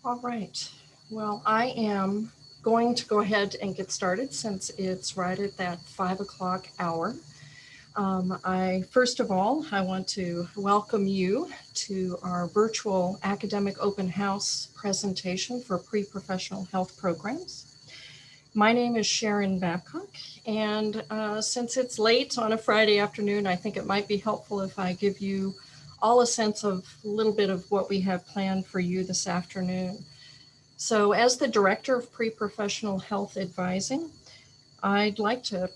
All right. Well, I am going to go ahead and get started since it's right at that 5 o'clock hour. First of all, I want to welcome you to our virtual academic open house presentation for pre-professional health programs. My name is Sharon Babcock, and since it's late on a Friday afternoon, I think it might be helpful if I give you all a sense of a little bit of what we have planned for you this afternoon. So as the Director of Pre-Professional Health Advising, I'd like to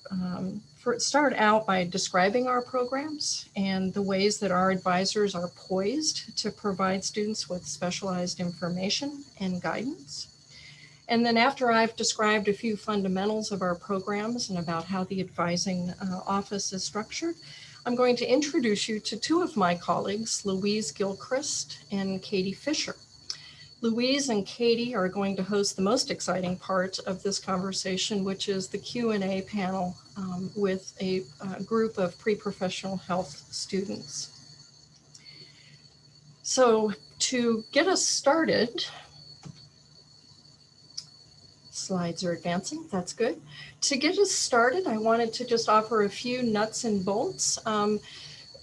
start out by describing our programs and the ways that our advisors are poised to provide students with specialized information and guidance. And then after I've described a few fundamentals of our programs and about how the advising office is structured, I'm going to introduce you to two of my colleagues, Louise Gilchrist and Katie Fisher. Louise and Katie are going to host the most exciting part of this conversation, which is the Q&A panel with a group of pre-professional health students. So to get us started, slides are advancing, that's good. To get us started, I wanted to just offer a few nuts and bolts.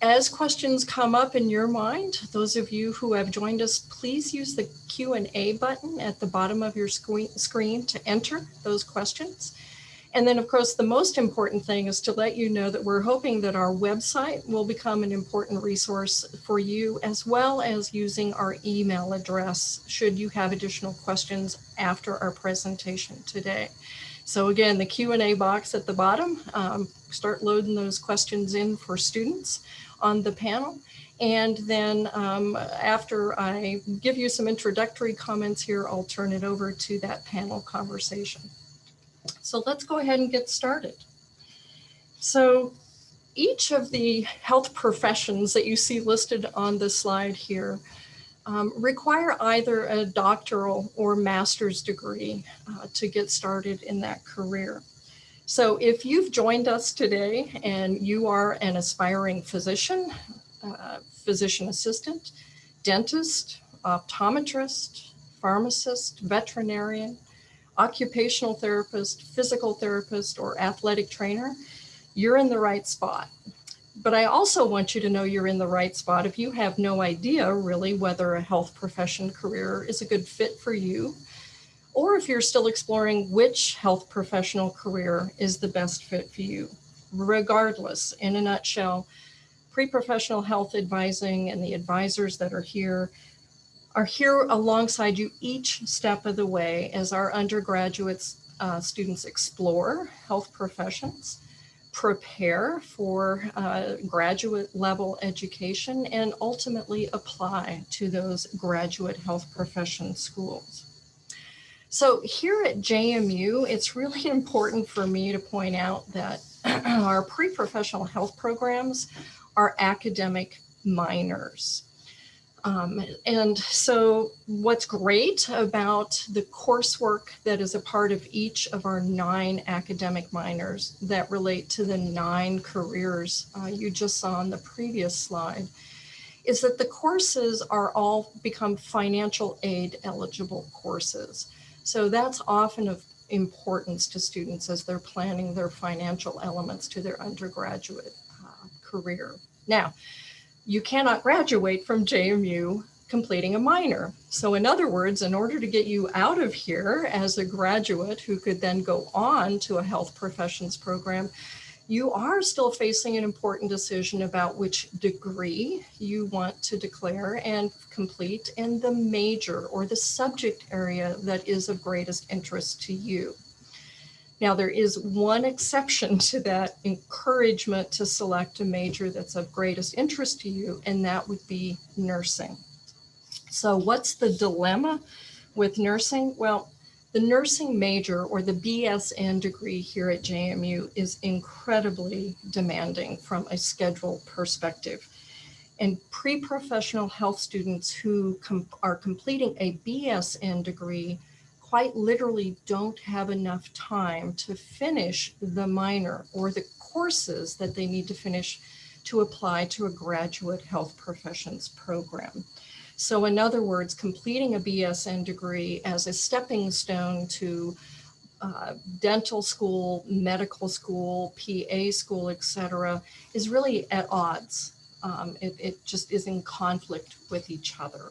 As questions come up in your mind, those of you who have joined us, please use the Q&A button at the bottom of your screen to enter those questions. And then, of course, the most important thing is to let you know that we're hoping that our website will become an important resource for you, as well as using our email address should you have additional questions after our presentation today. So again, the Q&A box at the bottom, start loading those questions in for students on the panel. And then after I give you some introductory comments here, I'll turn it over to that panel conversation. So let's go ahead and get started. So each of the health professions that you see listed on the slide here require either a doctoral or master's degree to get started in that career. So if you've joined us today and you are an aspiring physician, physician assistant, dentist, optometrist, pharmacist, veterinarian, occupational therapist, physical therapist, or athletic trainer, you're in the right spot. But I also want you to know you're in the right spot if you have no idea really whether a health profession career is a good fit for you, or if you're still exploring which health professional career is the best fit for you. Regardless, in a nutshell, pre-professional health advising and the advisors that are here alongside you each step of the way as our undergraduate students explore health professions, prepare for graduate level education, and ultimately apply to those graduate health profession schools. So here at JMU, it's really important for me to point out that our pre-professional health programs are academic minors. And so what's great about the coursework that is a part of each of our 9 academic minors that relate to the 9 careers you just saw on the previous slide is that the courses are all become financial aid eligible courses. So that's often of importance to students as they're planning their financial elements to their undergraduate career. Now, you cannot graduate from JMU completing a minor. So in other words, in order to get you out of here as a graduate who could then go on to a health professions program, you are still facing an important decision about which degree you want to declare and complete in the major or the subject area that is of greatest interest to you. Now, there is one exception to that encouragement to select a major that's of greatest interest to you, and that would be nursing. So what's the dilemma with nursing? Well, the nursing major or the BSN degree here at JMU is incredibly demanding from a schedule perspective. And pre-professional health students who are completing a BSN degree quite literally don't have enough time to finish the minor or the courses that they need to finish to apply to a graduate health professions program. So in other words, completing a BSN degree as a stepping stone to dental school, medical school, PA school, etc., is really at odds. It just is in conflict with each other.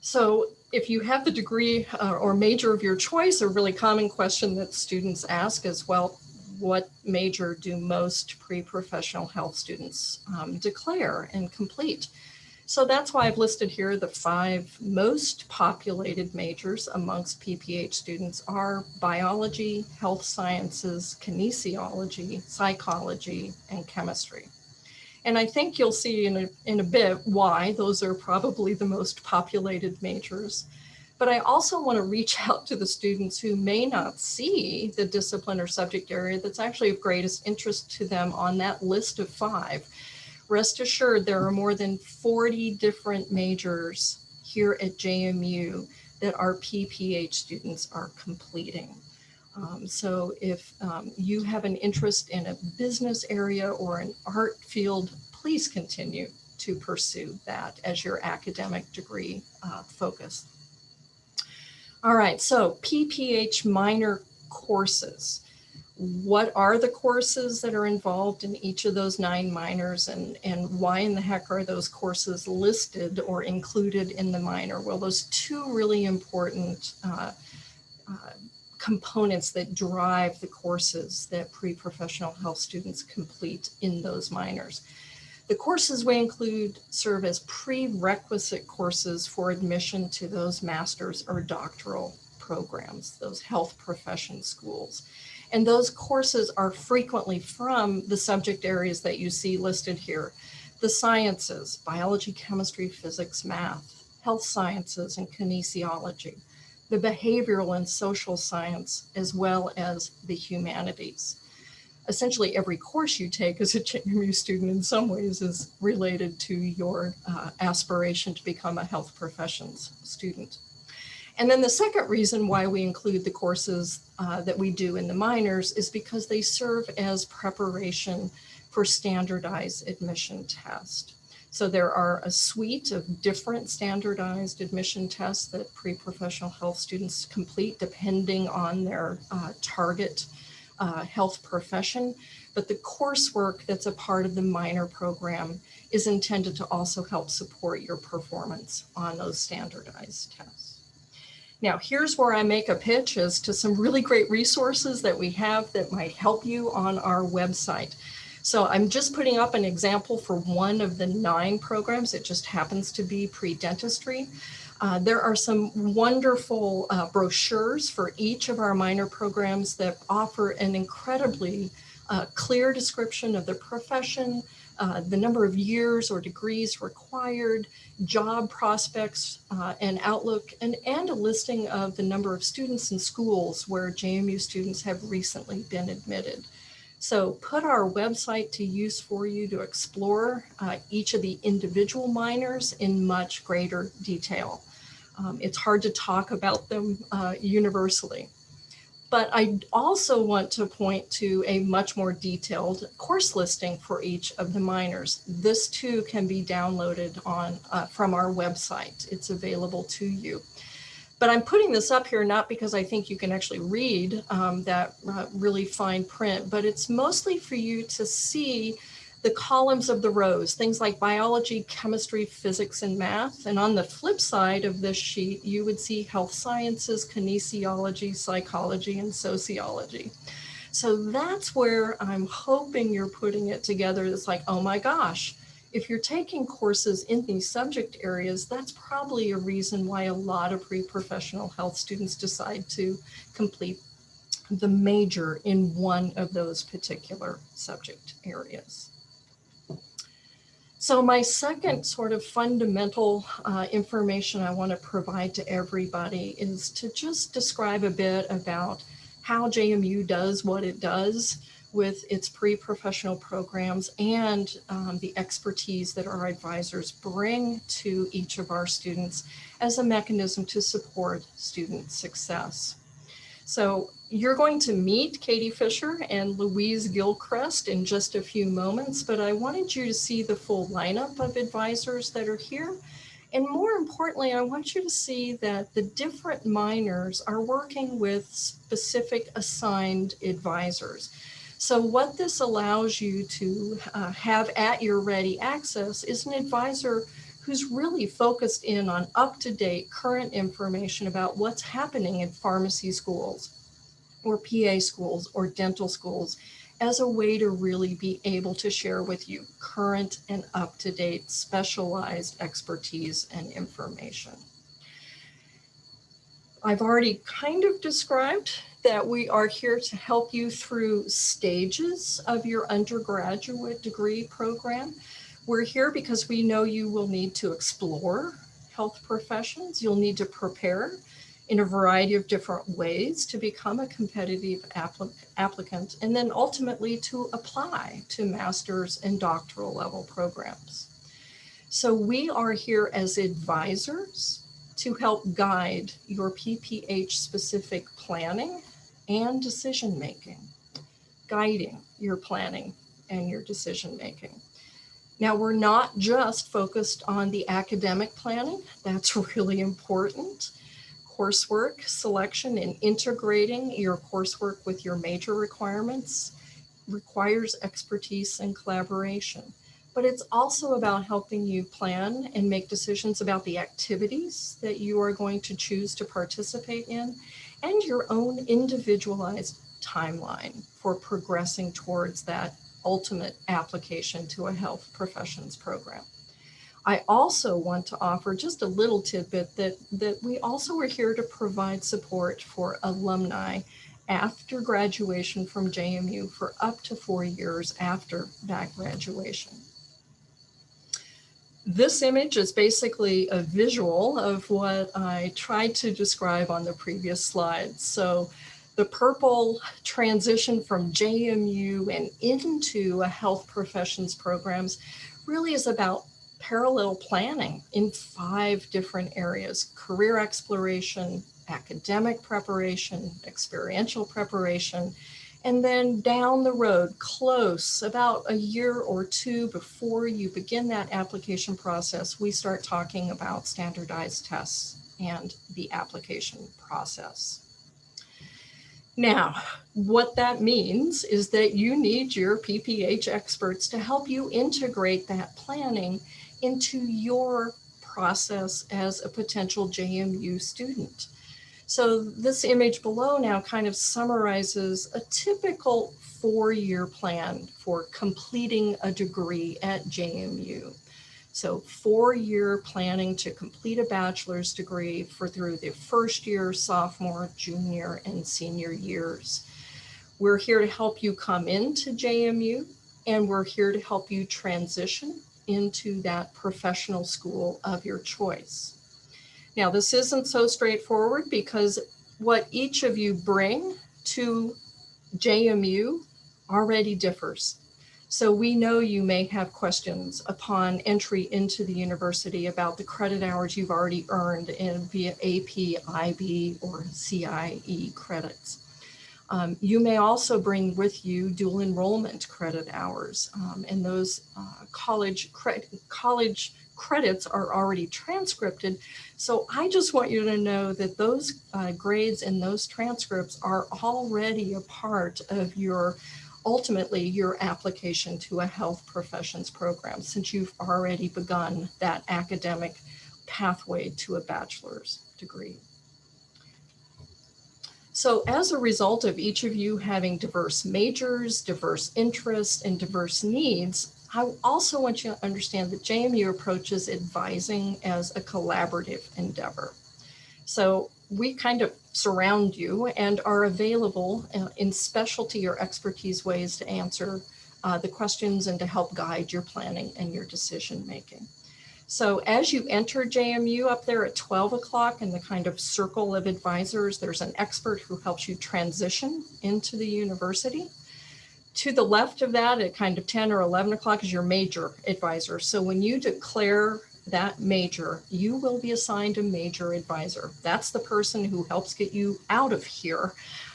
So if you have the degree or major of your choice, a really common question that students ask is, well, what major do most pre-professional health students declare and complete? So that's why I've listed here the 5 most populated majors amongst PPH students are biology, health sciences, kinesiology, psychology, and chemistry. And I think you'll see in a bit why those are probably the most populated majors. But I also want to reach out to the students who may not see the discipline or subject area that's actually of greatest interest to them on that list of 5. Rest assured, there are more than 40 different majors here at JMU that our PPH students are completing. So if you have an interest in a business area or an art field, please continue to pursue that as your academic degree focus. All right, so PPH minor courses. What are the courses that are involved in each of those 9 minors, and why in the heck are those courses listed or included in the minor? Well, those 2 really important components that drive the courses that pre-professional health students complete in those minors. The courses we include serve as prerequisite courses for admission to those master's or doctoral programs, those health profession schools. And those courses are frequently from the subject areas that you see listed here: the sciences, biology, chemistry, physics, math, health sciences, and kinesiology, the behavioral and social science, as well as the humanities. Essentially, every course you take as a JMU student in some ways is related to your aspiration to become a health professions student. And then the second reason why we include the courses that we do in the minors is because they serve as preparation for standardized admission tests. So there are a suite of different standardized admission tests that pre-professional health students complete depending on their target health profession. But the coursework that's a part of the minor program is intended to also help support your performance on those standardized tests. Now, here's where I make a pitch as to some really great resources that we have that might help you on our website. So I'm just putting up an example for one of the 9 programs. It just happens to be pre-dentistry. There are some wonderful brochures for each of our minor programs that offer an incredibly clear description of the profession, the number of years or degrees required, job prospects and outlook, and a listing of the number of students and schools where JMU students have recently been admitted. So put our website to use for you to explore each of the individual minors in much greater detail. It's hard to talk about them universally. But I also want to point to a much more detailed course listing for each of the minors. This too can be downloaded on from our website. It's available to you. But I'm putting this up here not because I think you can actually read that really fine print, but it's mostly for you to see the columns of the rows, things like biology, chemistry, physics, and math. And on the flip side of this sheet, you would see health sciences, kinesiology, psychology, and sociology. So that's where I'm hoping you're putting it together. It's like, oh my gosh, if you're taking courses in these subject areas, that's probably a reason why a lot of pre-professional health students decide to complete the major in one of those particular subject areas. So my second sort of fundamental information I want to provide to everybody is to just describe a bit about how JMU does what it does with its pre-professional programs and the expertise that our advisors bring to each of our students as a mechanism to support student success. So you're going to meet Katie Fisher and Louise Gilchrist in just a few moments, but I wanted you to see the full lineup of advisors that are here And more importantly, I want you to see that the different minors are working with specific assigned advisors. So what this allows you to have at your ready access is an advisor who's really focused in on up-to-date current information about what's happening in pharmacy schools or PA schools or dental schools, as a way to really be able to share with you current and up-to-date specialized expertise and information. I've already kind of described that we are here to help you through stages of your undergraduate degree program. We're here because we know you will need to explore health professions. You'll need to prepare in a variety of different ways to become a competitive applicant, and then ultimately to apply to master's and doctoral level programs. So we are here as advisors to help guide your PPH specific planning and decision making, guiding your planning and your decision making. Now, we're not just focused on the academic planning. That's really important. Coursework selection and integrating your coursework with your major requirements requires expertise and collaboration. But it's also about helping you plan and make decisions about the activities that you are going to choose to participate in, and your own individualized timeline for progressing towards that ultimate application to a health professions program. I also want to offer just a little tidbit that we also are here to provide support for alumni after graduation from JMU for up to 4 years after that graduation. This image is basically a visual of what I tried to describe on the previous slide. So the purple transition from JMU and into a health professions programs really is about parallel planning in 5 different areas: career exploration, academic preparation, experiential preparation, and then down the road, close, about a year or 2 before you begin that application process, we start talking about standardized tests and the application process. Now, what that means is that you need your PPH experts to help you integrate that planning into your process as a potential JMU student. So this image below now kind of summarizes a typical 4-year plan for completing a degree at JMU. So 4-year planning to complete a bachelor's degree through the first year, sophomore, junior, and senior years. We're here to help you come into JMU, and we're here to help you transition into that professional school of your choice. Now, this isn't so straightforward because what each of you bring to JMU already differs. So we know you may have questions upon entry into the university about the credit hours you've already earned via AP, IB, or CIE credits. You may also bring with you dual enrollment credit hours, and those college credits are already transcripted. So I just want you to know that those grades and those transcripts are already a part of ultimately your application to a health professions program, since you've already begun that academic pathway to a bachelor's degree. So as a result of each of you having diverse majors, diverse interests, and diverse needs, I also want you to understand that JMU approaches advising as a collaborative endeavor. So we kind of surround you and are available in specialty or expertise ways to answer the questions and to help guide your planning and your decision making. So as you enter JMU up there at 12 o'clock in the kind of circle of advisors, there's an expert who helps you transition into the university. To the left of that at kind of 10 or 11 o'clock is your major advisor. So when you declare that major, you will be assigned a major advisor. That's the person who helps get you out of here.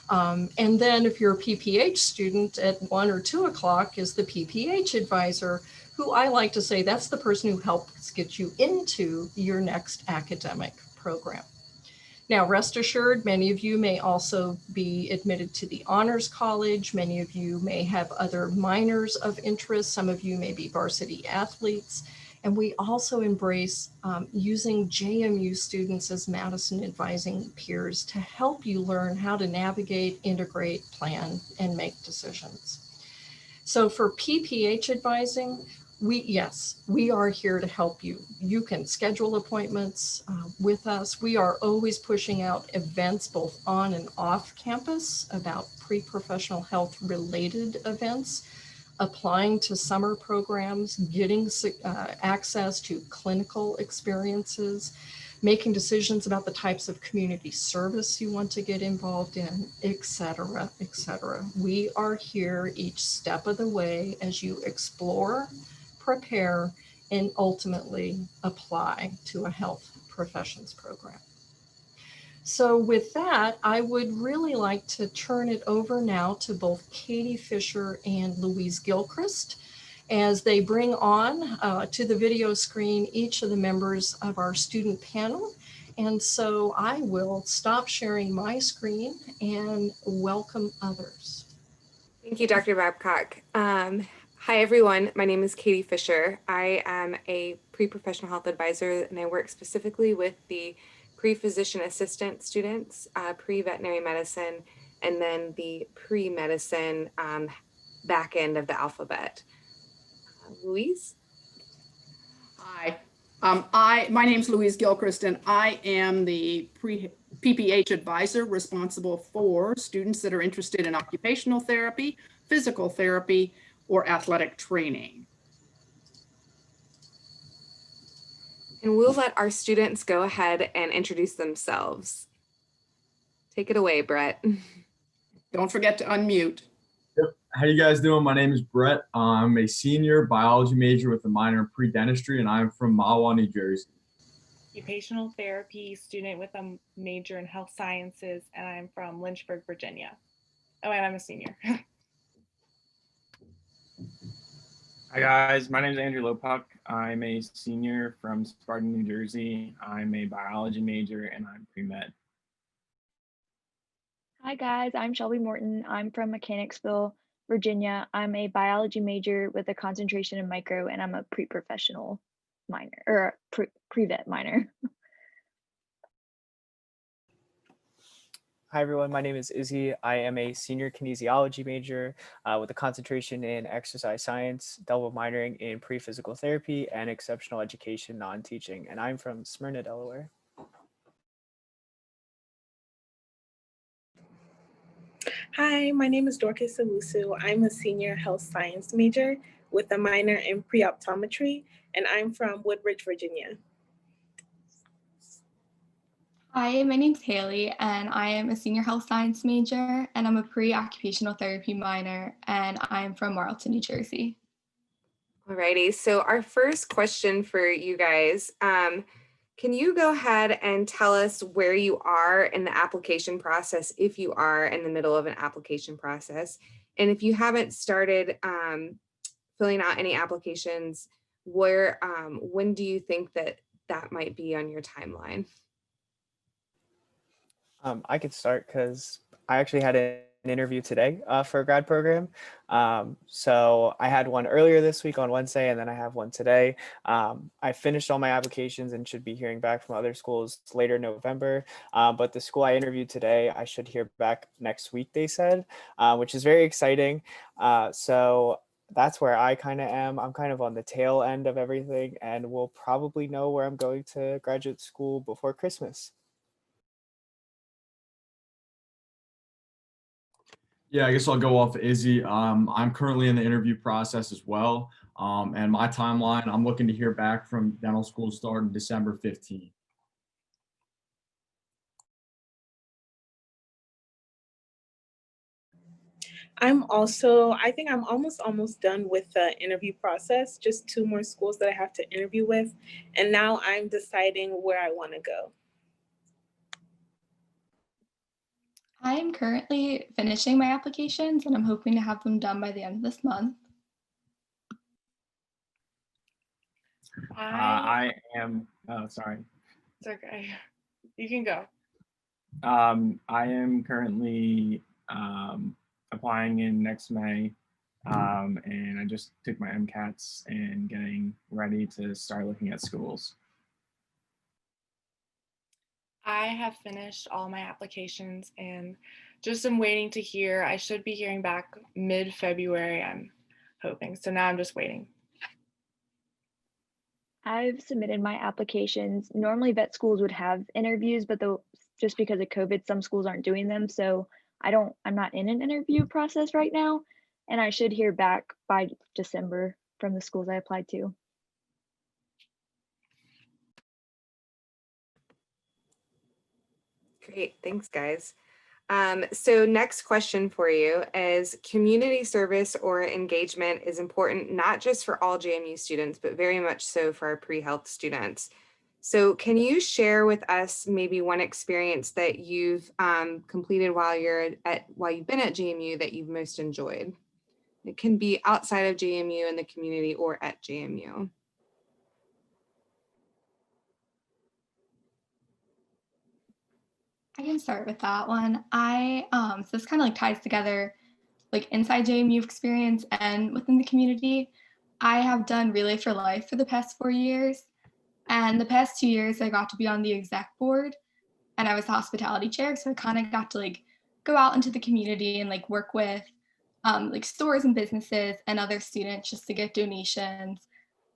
And then if you're a PPH student at 1 or 2 o'clock is the PPH advisor, who I like to say that's the person who helps get you into your next academic program. Now, rest assured, many of you may also be admitted to the Honors College. Many of you may have other minors of interest. Some of you may be varsity athletes. And we also embrace using JMU students as Madison advising peers to help you learn how to navigate, integrate, plan, and make decisions. So for PPH advising, we are here to help you. You can schedule appointments with us. We are always pushing out events both on and off campus about pre-professional health related events, applying to summer programs, getting access to clinical experiences, making decisions about the types of community service you want to get involved in, et cetera, et cetera. We are here each step of the way as you explore, prepare, and ultimately apply to a health professions program. So with that, I would really like to turn it over now to both Katie Fisher and Louise Gilchrist as they bring on to the video screen each of the members of our student panel. And so I will stop sharing my screen and welcome others. Thank you, Dr. Babcock. Hi, everyone. My name is Katie Fisher. I am a pre-professional health advisor, and I work specifically with the pre-physician assistant students, pre-veterinary medicine, and then the pre-medicine back end of the alphabet. Louise? Hi, my name is Louise Gilchrist, and I am the PPH advisor responsible for students that are interested in occupational therapy, physical therapy, or athletic training. And we'll let our students go ahead and introduce themselves. Take it away, Brett. Don't forget to unmute. Yep. How you guys doing? My name is Brett. I'm a senior biology major with a minor in pre-dentistry, and I'm from Mahwah, New Jersey. Occupational therapy student with a major in health sciences, and I'm from Lynchburg, Virginia. Oh, and I'm a senior. Hi guys, my name is Andrew Lopak. I'm a senior from Spartan, New Jersey. I'm a biology major and I'm pre-med. Hi guys, I'm Shelby Morton. I'm from Mechanicsville, Virginia. I'm a biology major with a concentration in micro, and I'm a pre-professional minor, or pre-vet minor. Hi everyone, my name is Izzy. I am a senior kinesiology major with a concentration in exercise science, double minoring in pre-physical therapy and exceptional education non-teaching, and I'm from Smyrna, Delaware. Hi, my name is Dorcas Owusu. I'm a senior health science major with a minor in pre-optometry, and I'm from Woodbridge, Virginia. Hi, my name's Haley, and I am a senior health science major, and I'm a pre-occupational therapy minor, and I'm from Marlton, New Jersey. Alrighty, so our first question for you guys, can you go ahead and tell us where you are in the application process, if you are in the middle of an application process? And if you haven't started filling out any applications, when do you think that might be on your timeline? I could start because I actually had an interview today for a grad program. So I had one earlier this week on Wednesday, and then I have one today. I finished all my applications and should be hearing back from other schools later in November. But the school I interviewed today, I should hear back next week, they said, which is very exciting. So that's where I kind of am. I'm kind of on the tail end of everything, and we'll probably know where I'm going to graduate school before Christmas. Yeah, I guess I'll go off Izzy. I'm currently in the interview process as well. And my timeline, I'm looking to hear back from dental school starting December 15th. I think I'm almost done with the interview process, just 2 more schools that I have to interview with. And now I'm deciding where I want to go. I am currently finishing my applications, and I'm hoping to have them done by the end of this month. I am, oh, sorry. It's okay. You can go. I am currently applying in next May, and I just took my MCATs and getting ready to start looking at schools. I have finished all my applications and just am waiting to hear. I should be hearing back mid-February, I'm hoping. So now I'm just waiting. I've submitted my applications. Normally vet schools would have interviews, but just because of COVID, some schools aren't doing them. So I'm not in an interview process right now. And I should hear back by December from the schools I applied to. Great, thanks guys. So next question for you is, community service or engagement is important not just for all JMU students, but very much so for our pre-health students. So can you share with us maybe one experience that you've completed while you've been at JMU that you've most enjoyed? It can be outside of JMU in the community or at JMU. I can start with that one. So this kind of like ties together like inside JMU experience and within the community. I have done Relay for Life for the past 4 years. And the past 2 years, I got to be on the exec board and I was the hospitality chair. So I kind of got to like go out into the community and like work with like stores and businesses and other students just to get donations.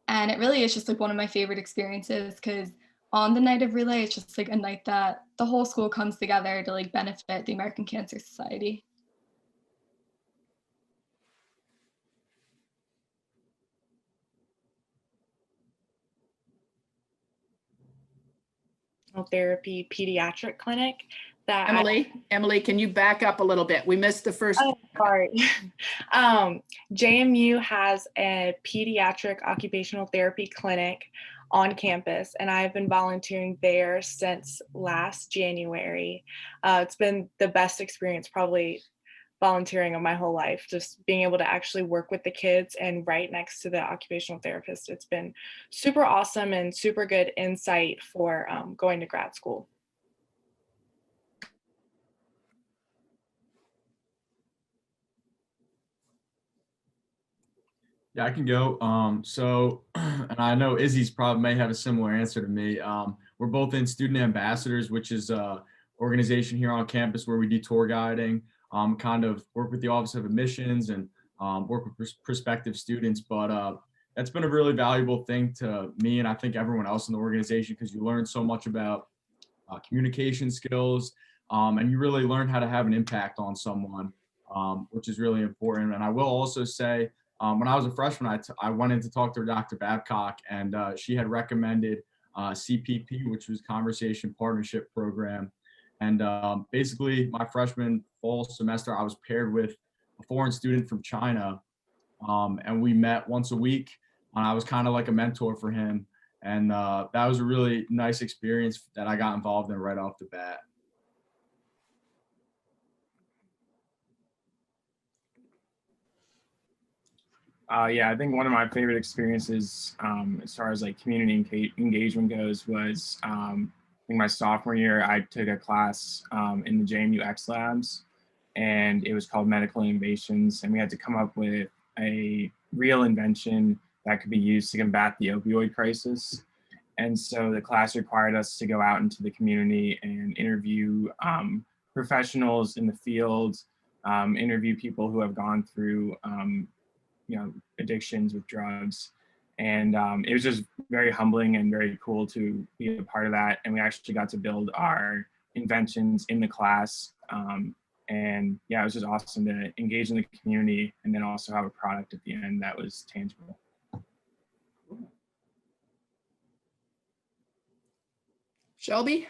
And it really is just like one of my favorite experiences because on the night of Relay, it's just like a night that the whole school comes together to like benefit the American Cancer Society. Therapy pediatric clinic that Emily, can you back up a little bit? We missed the first. Oh, sorry. JMU has a pediatric occupational therapy clinic on campus, and I've been volunteering there since last January. It's been the best experience probably volunteering of my whole life, just being able to actually work with the kids and right next to the occupational therapist. It's been super awesome and super good insight for going to grad school. Yeah, I can go. And I know Izzy's probably may have a similar answer to me. We're both in Student Ambassadors, which is a organization here on campus where we do tour guiding, kind of work with the Office of Admissions and work with prospective students. But that's been a really valuable thing to me and I think everyone else in the organization because you learn so much about communication skills and you really learn how to have an impact on someone, which is really important. And I will also say, when I was a freshman, I went in to talk to Dr. Babcock, and she had recommended CPP, which was Conversation Partnership Program. And basically, my freshman fall semester, I was paired with a foreign student from China, and we met once a week. And I was kind of like a mentor for him. And that was a really nice experience that I got involved in right off the bat. Yeah, I think one of my favorite experiences as far as like community engagement goes was I think my sophomore year, I took a class in the JMU X Labs, and it was called Medical Innovations, and we had to come up with a real invention that could be used to combat the opioid crisis. And so the class required us to go out into the community and interview professionals in the field, interview people who have gone through addictions with drugs. And it was just very humbling and very cool to be a part of that. And we actually got to build our inventions in the class. And yeah, it was just awesome to engage in the community and then also have a product at the end that was tangible. Shelby?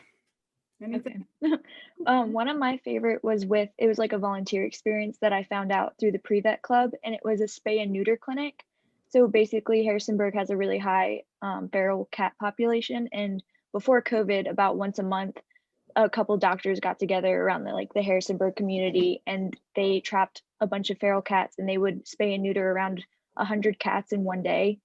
Anything? Okay. One of my favorite was it was like a volunteer experience that I found out through the pre-vet club, and it was a spay and neuter clinic. So basically Harrisonburg has a really high feral cat population, and before COVID, about once a month, a couple doctors got together around the Harrisonburg community, and they trapped a bunch of feral cats, and they would spay and neuter around 100 cats in one day.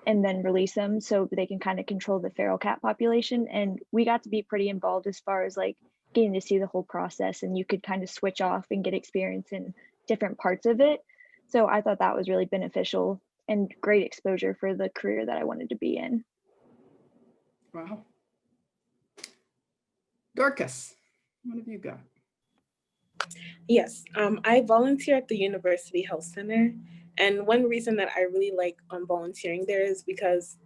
and then release them so they can kind of control the feral cat population. And we got to be pretty involved as far as like getting to see the whole process, and you could kind of switch off and get experience in different parts of it. So I thought that was really beneficial and great exposure for the career that I wanted to be in. Wow. Dorcas, what have you got? Yes, I volunteer at the University Health Center. And one reason that I really like volunteering there is because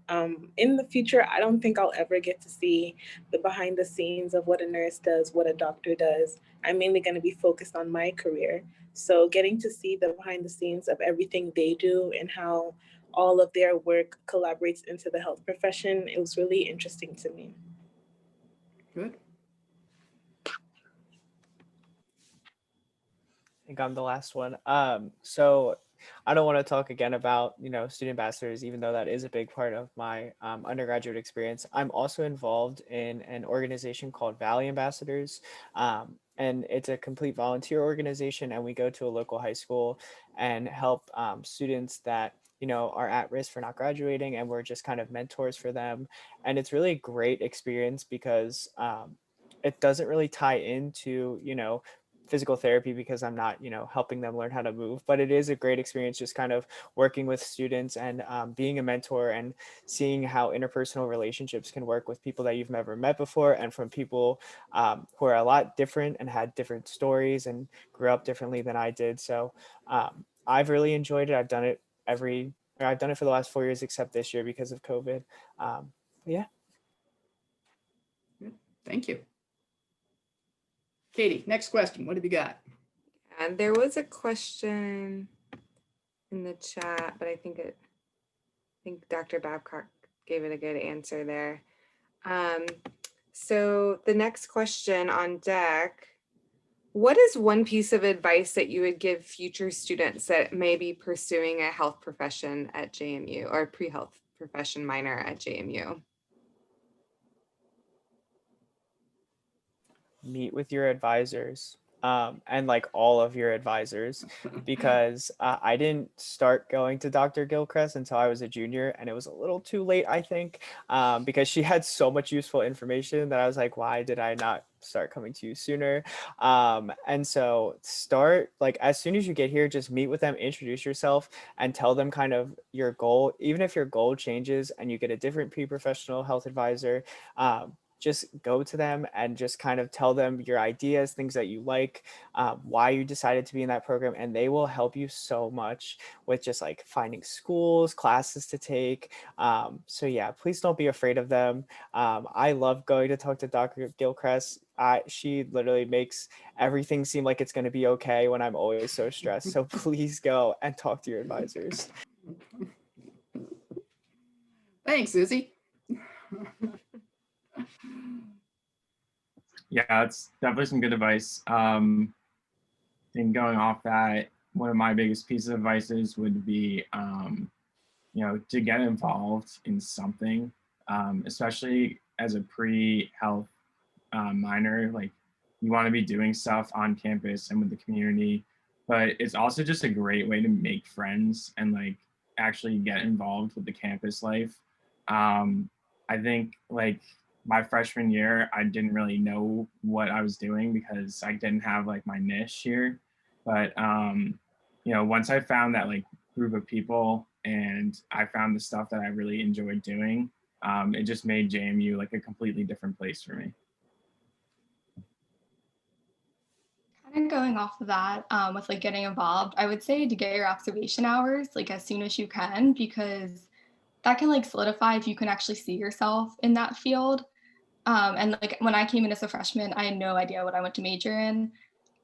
in the future, I don't think I'll ever get to see the behind the scenes of what a nurse does, what a doctor does. I'm mainly going to be focused on my career. So getting to see the behind the scenes of everything they do and how all of their work collaborates into the health profession, it was really interesting to me. Good. I think I'm the last one. So I don't want to talk again about, student ambassadors, even though that is a big part of my undergraduate experience. I'm also involved in an organization called Valley Ambassadors. And it's a complete volunteer organization. And we go to a local high school and help students that, are at risk for not graduating. And we're just kind of mentors for them. And it's really a great experience because it doesn't really tie into, physical therapy because I'm not, helping them learn how to move, but it is a great experience just kind of working with students and being a mentor and seeing how interpersonal relationships can work with people that you've never met before and from people who are a lot different and had different stories and grew up differently than I did. So I've really enjoyed it. I've done it for the last 4 years, except this year because of COVID. Yeah. Good. Thank you. Katie, next question. What have you got? And there was a question in the chat, but I think Dr. Babcock gave it a good answer there. So the next question on deck, what is one piece of advice that you would give future students that may be pursuing a health profession at JMU or pre-health profession minor at JMU? Meet with your advisors and like all of your advisors because I didn't start going to Dr. Gilchrist until I was a junior, and it was a little too late, I think, because she had so much useful information that I was like, why did I not start coming to you sooner? And so start like as soon as you get here, just meet with them, introduce yourself, and tell them kind of your goal. Even if your goal changes and you get a different pre-professional health advisor, just go to them and just kind of tell them your ideas, things that you like, why you decided to be in that program, and they will help you so much with just like finding schools, classes to take. So yeah, please don't be afraid of them. I love going to talk to Dr. Gilchrist. She literally makes everything seem like it's going to be okay when I'm always so stressed. So please go and talk to your advisors. Thanks, Izzy. Yeah, that's definitely some good advice. And going off that, one of my biggest pieces of advice would be, to get involved in something, especially as a pre-health minor. Like, you want to be doing stuff on campus and with the community, but it's also just a great way to make friends and like actually get involved with the campus life. I think like my freshman year, I didn't really know what I was doing because I didn't have like my niche here. But, once I found that like group of people and I found the stuff that I really enjoyed doing, it just made JMU like a completely different place for me. Kind of going off of that with like getting involved, I would say to get your observation hours like as soon as you can, because that can like solidify if you can actually see yourself in that field. And like when I came in as a freshman, I had no idea what I went to major in.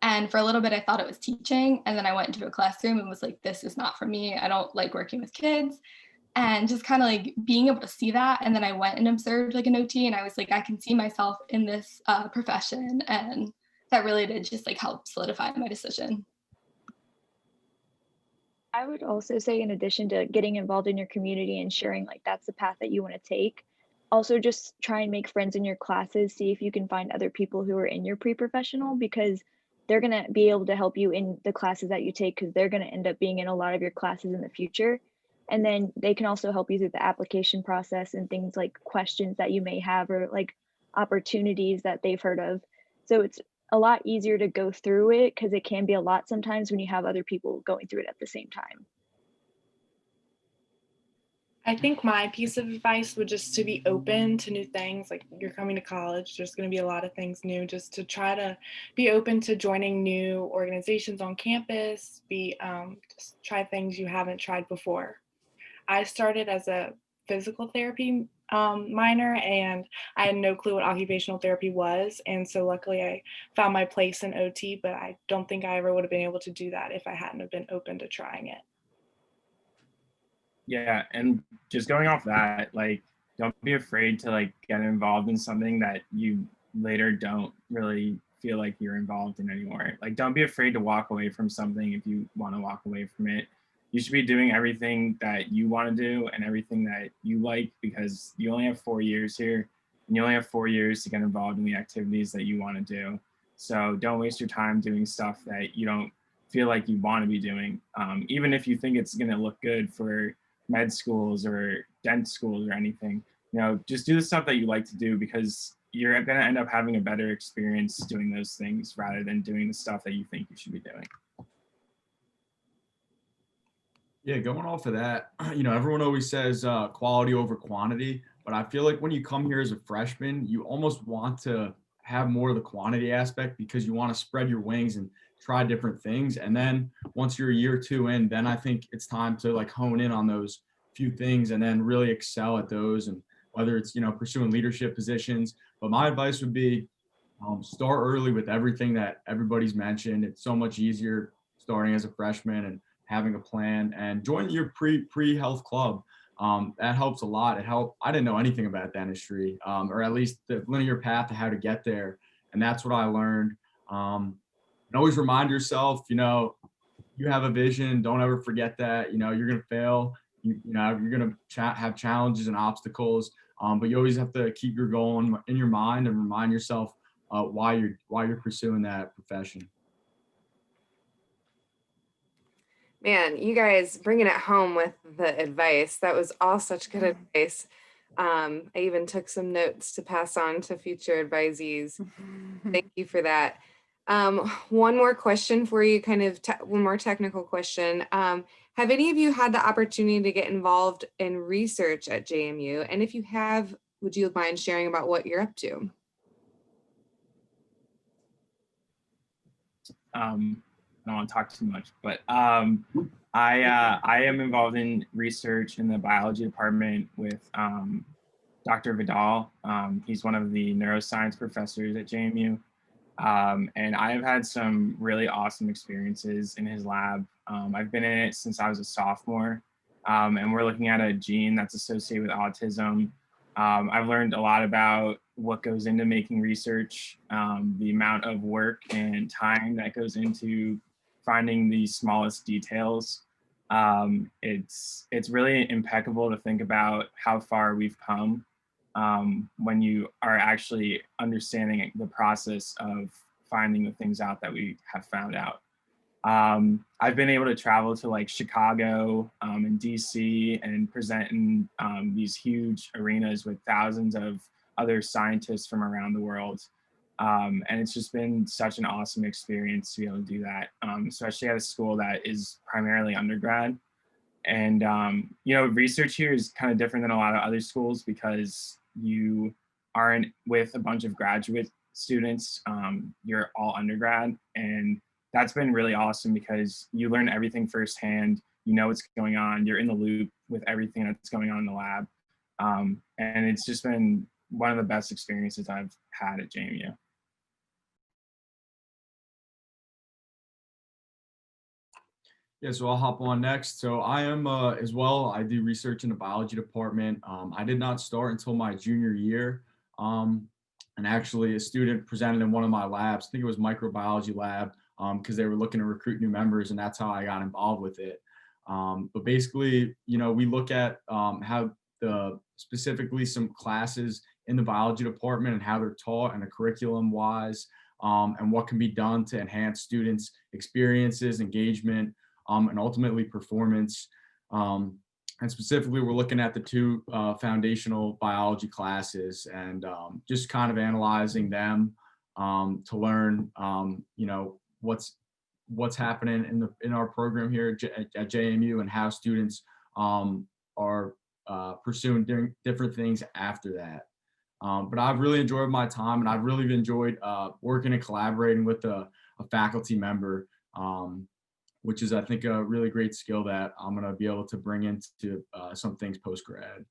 And for a little bit, I thought it was teaching. And then I went into a classroom and was like, this is not for me. I don't like working with kids. And just kind of like being able to see that. And then I went and observed like an OT, and I was like, I can see myself in this profession. And that really did just like help solidify my decision. I would also say, in addition to getting involved in your community and sharing like that's the path that you want to take, also just try and make friends in your classes. See if you can find other people who are in your pre-professional, because they're going to be able to help you in the classes that you take, because they're going to end up being in a lot of your classes in the future. And then they can also help you through the application process and things like questions that you may have or like opportunities that they've heard of. So it's a lot easier to go through it because it can be a lot sometimes when you have other people going through it at the same time. I think my piece of advice would just to be open to new things. Like you're coming to college, there's going to be a lot of things new. Just to try to be open to joining new organizations on campus. Just try things you haven't tried before. I started as a physical therapy minor, and I had no clue what occupational therapy was. And so luckily I found my place in OT, but I don't think I ever would have been able to do that if I hadn't have been open to trying it. Yeah, and just going off that, like, don't be afraid to like get involved in something that you later don't really feel like you're involved in anymore. Like, don't be afraid to walk away from something if you want to walk away from it. You should be doing everything that you want to do and everything that you like, because you only have 4 years here, and you only have 4 years to get involved in the activities that you want to do. So don't waste your time doing stuff that you don't feel like you want to be doing, even if you think it's going to look good for med schools or dent schools or anything. You know, just do the stuff that you like to do, because you're going to end up having a better experience doing those things rather than doing the stuff that you think you should be doing. Yeah, going off of that, everyone always says quality over quantity, but I feel like when you come here as a freshman, you almost want to have more of the quantity aspect because you want to spread your wings and try different things. And then once you're a year or two in, then I think it's time to like hone in on those few things and then really excel at those. And whether it's, pursuing leadership positions, but my advice would be start early with everything that everybody's mentioned. It's so much easier starting as a freshman and having a plan, and join your pre-health club. That helps a lot. I didn't know anything about dentistry, or at least the linear path to how to get there. And that's what I learned. And always remind yourself, you have a vision. Don't ever forget that, you're going to fail. You're going to have challenges and obstacles. But you always have to keep your goal in your mind and remind yourself why you're pursuing that profession. Man, you guys bringing it home with the advice. That was all such good advice. I even took some notes to pass on to future advisees. Thank you for that. One more question for you, one more technical question. Have any of you had the opportunity to get involved in research at JMU? And if you have, would you mind sharing about what you're up to? I don't want to talk too much, but I am involved in research in the biology department with Dr. Vidal. He's one of the neuroscience professors at JMU. And I have had some really awesome experiences in his lab. I've been in it since I was a sophomore, and we're looking at a gene that's associated with autism. I've learned a lot about what goes into making research, the amount of work and time that goes into finding the smallest details. It's really impeccable to think about how far we've come when you are actually understanding the process of finding the things out that we have found out. I've been able to travel to like Chicago and DC and present in these huge arenas with thousands of other scientists from around the world. And it's just been such an awesome experience to be able to do that, especially at a school that is primarily undergrad. And, research here is kind of different than a lot of other schools because you aren't with a bunch of graduate students. You're all undergrad. And that's been really awesome because you learn everything firsthand. You know what's going on. You're in the loop with everything that's going on in the lab. And it's just been one of the best experiences I've had at JMU. Yeah, so I'll hop on next. So I am as well, I do research in the biology department. I did not start until my junior year. And actually a student presented in one of my labs, I think it was microbiology lab, because they were looking to recruit new members, and that's how I got involved with it. But basically, we look at how specifically some classes in the biology department and how they're taught and the curriculum wise, and what can be done to enhance students' experiences, engagement, and ultimately performance. And specifically, we're looking at the two foundational biology classes and just kind of analyzing them to learn, what's happening in our program here at JMU and how students are pursuing different things after that. But I've really enjoyed my time, and I've really enjoyed working and collaborating with a faculty member, which is, I think, a really great skill that I'm going to be able to bring into some things post-grad.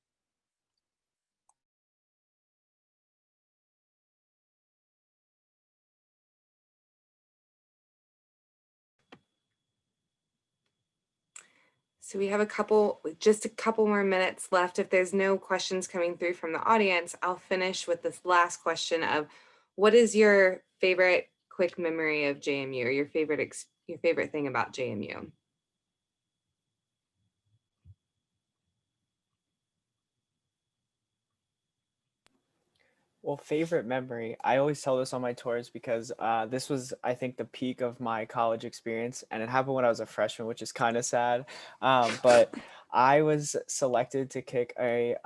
So we have just a couple more minutes left. If there's no questions coming through from the audience, I'll finish with this last question of what is your favorite quick memory of JMU, or your favorite thing about JMU? Well, favorite memory. I always tell this on my tours because this was, I think, the peak of my college experience, and it happened when I was a freshman, which is kind of sad. But I was selected to kick a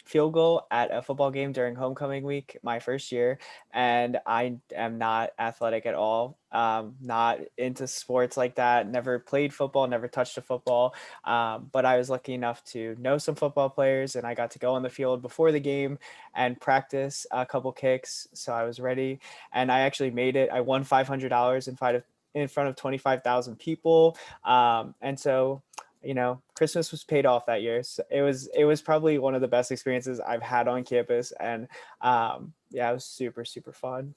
field goal at a football game during homecoming week my first year, and I am not athletic at all. Not into sports like that. Never played football. Never touched a football. But I was lucky enough to know some football players, and I got to go on the field before the game and practice a couple kicks. So I was ready, and I actually made it. I won $500 in front of 25,000 people. And so, Christmas was paid off that year. So it was probably one of the best experiences I've had on campus. And yeah, it was super, super fun.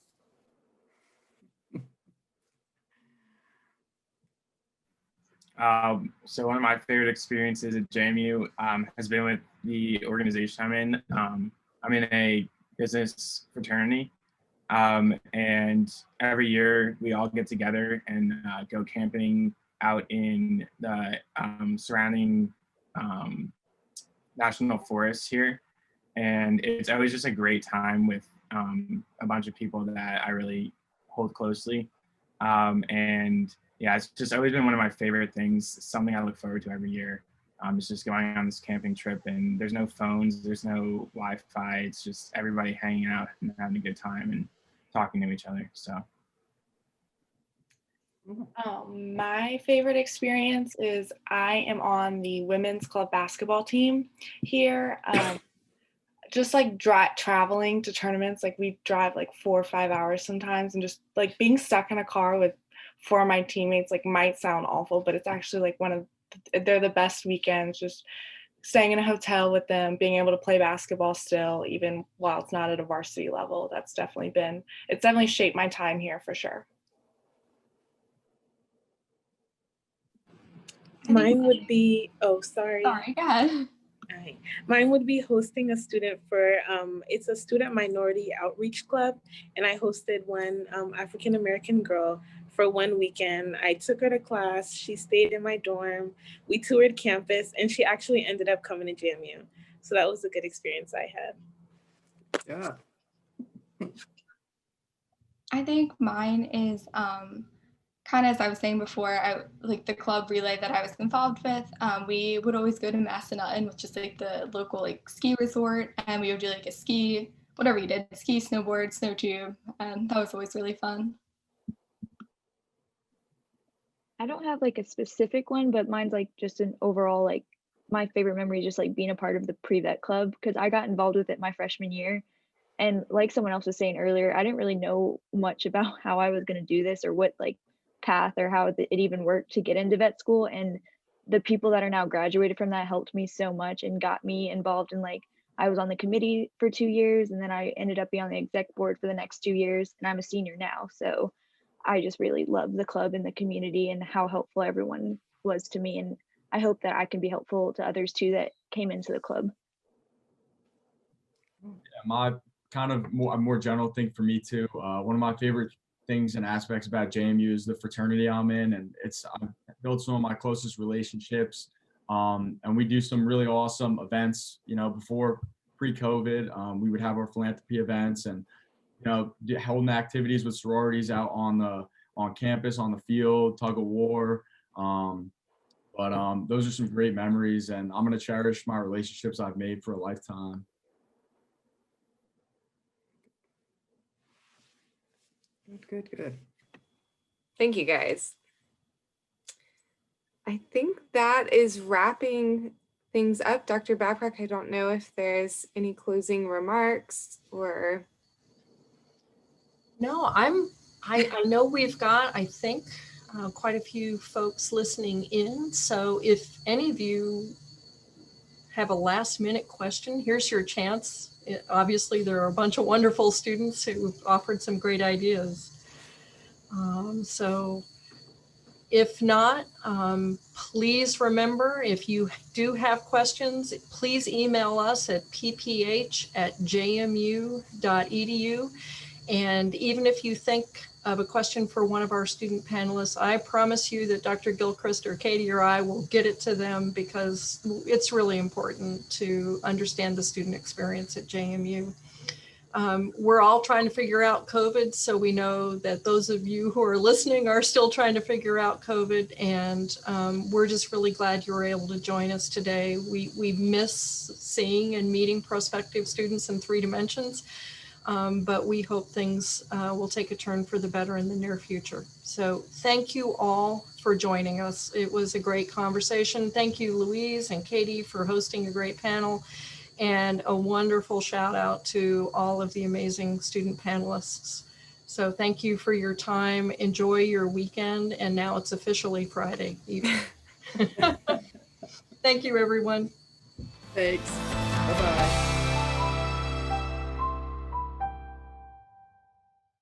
So one of my favorite experiences at JMU has been with the organization I'm in. I'm in a business fraternity, and every year we all get together and go camping out in the surrounding national forests here. And it's always just a great time with a bunch of people that I really hold closely. And yeah, it's just always been one of my favorite things, something I look forward to every year. It's just going on this camping trip, and there's no phones, there's no Wi-Fi. It's just everybody hanging out and having a good time and talking to each other. So. My favorite experience is I am on the women's club basketball team here. Just like traveling to tournaments, like we drive like 4 or 5 hours sometimes, and just like being stuck in a car with 4 of my teammates like might sound awful, but it's actually like they're the best weekends, just staying in a hotel with them, being able to play basketball still, even while it's not at a varsity level. It's definitely shaped my time here for sure. Mine would be, sorry. Sorry, go ahead. Right. Mine would be hosting a student for, it's a student minority outreach club. And I hosted one African-American girl for one weekend. I took her to class. She stayed in my dorm. We toured campus, and she actually ended up coming to JMU. So that was a good experience I had. Yeah. I think mine is kind of, as I was saying before, like the club relay that I was involved with. We would always go to Madison, which is like the local like ski resort, and we would do like a ski, whatever you did, ski, snowboard, snow tube, and that was always really fun. I don't have like a specific one, but mine's like just an overall, like my favorite memory is just like being a part of the pre-vet club, because I got involved with it my freshman year. And like someone else was saying earlier, I didn't really know much about how I was going to do this or what like path or how it even worked to get into vet school. And the people that are now graduated from that helped me so much and got me involved in, like, I was on the committee for 2 years, and then I ended up being on the exec board for the next 2 years, and I'm a senior now. So I just really love the club and the community and how helpful everyone was to me. And I hope that I can be helpful to others too that came into the club. Yeah, my kind of more general thing for me too. One of my favorite things and aspects about JMU is the fraternity I'm in, and I've built some of my closest relationships. And we do some really awesome events. Before pre-COVID, we would have our philanthropy events and holding activities with sororities out on campus, on the field, tug of war. But those are some great memories, and I'm going to cherish my relationships I've made for a lifetime. Good, good. Thank you guys. I think that is wrapping things up. Dr. Babcock, I don't know if there's any closing remarks or. No, I know we've got, I think, quite a few folks listening in. So if any of you have a last minute question, here's your chance. Obviously, there are a bunch of wonderful students who offered some great ideas. So if not, please remember, if you do have questions, please email us at pph@jmu.edu. And even if you think of a question for one of our student panelists, I promise you that Dr. Gilchrist or Katie or I will get it to them, because it's really important to understand the student experience at JMU. We're all trying to figure out COVID, so we know that those of you who are listening are still trying to figure out COVID, and we're just really glad you were able to join us today. We miss seeing and meeting prospective students in 3 dimensions. But we hope things will take a turn for the better in the near future. So thank you all for joining us. It was a great conversation. Thank you, Louise and Katie, for hosting a great panel, and a wonderful shout out to all of the amazing student panelists. So thank you for your time. Enjoy your weekend. And now it's officially Friday evening. Thank you, everyone. Thanks. Bye-bye.